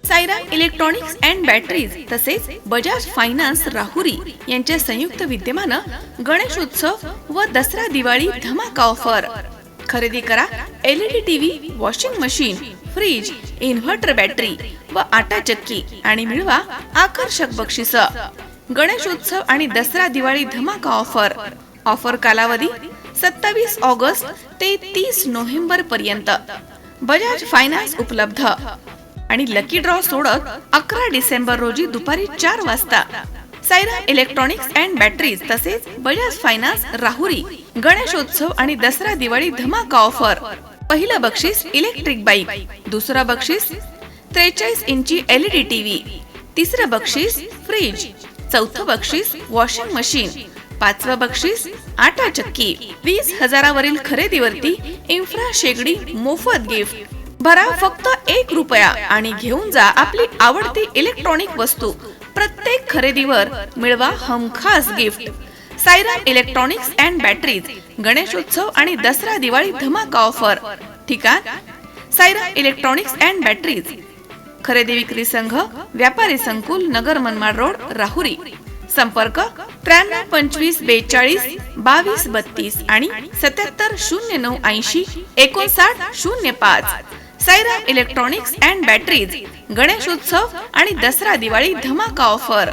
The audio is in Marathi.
साईराम इलेक्ट्रॉनिक्स अँड बॅटरीज तसेच बजाज फायनान्स राहुरी यांच्या संयुक्त विद्यमानं गणेशोत्सव व दसरा दिवाळी धमाका ऑफर. खरेदी करा LED TV, washing machine, fridge, inverter battery व आटा चक्की आणि मिळवा आकर्षक बक्षीस. गणेशोत्सव आणि दसरा दिवाळी धमाका ऑफर. ऑफर कालावधी 27 ऑगस्ट ते 30 नोव्हेंबर पर्यंत. बजाज फायनान्स उपलब्ध आणि लकी ड्रॉ सोडत 11 डिसेंबर रोजी दुपारी 4 वाजता. साईराम इलेक्ट्रॉनिक्स अँड बॅटरीज तसेच बजाज फायनान्स राहुरी गणेशोत्सव आणि दसरा दिवाळी धमाका ऑफर. पहिलं बक्षीस इलेक्ट्रिक बाईक, दुसरं बक्षीस 43 इंची LED टीव्ही, तिसरं बक्षीस फ्रीज, चौथं बक्षीस वॉशिंग मशीन, पाचवं बक्षीस आटा चक्की. 20,000 वरील खरेदीवरती इन्फ्रा शेगडी मोफत गिफ्ट. भरा फक्त 1 रुपया आणि घेऊन जा आपली आवडती इलेक्ट्रॉनिक वस्तू. प्रत्येक खरेदीवर मिळवा हमखास gift. Sairam electronics and batteries Ganeshotsav आणि दसरा दिवाळी धमाका ऑफर. ठिकाण साईराम इलेक्ट्रॉनिक्स अँड बॅटरीज. खरेदी विक्री संघ व्यापारी संकुल, नगर मनमाड रोड, राहुरी. संपर्क 93 25 42 22 32 आणि 77 09 80 59 05. Sairam electronics and batteries Ganeshotsav आणि दसरा दिवाळी धमाका ऑफर.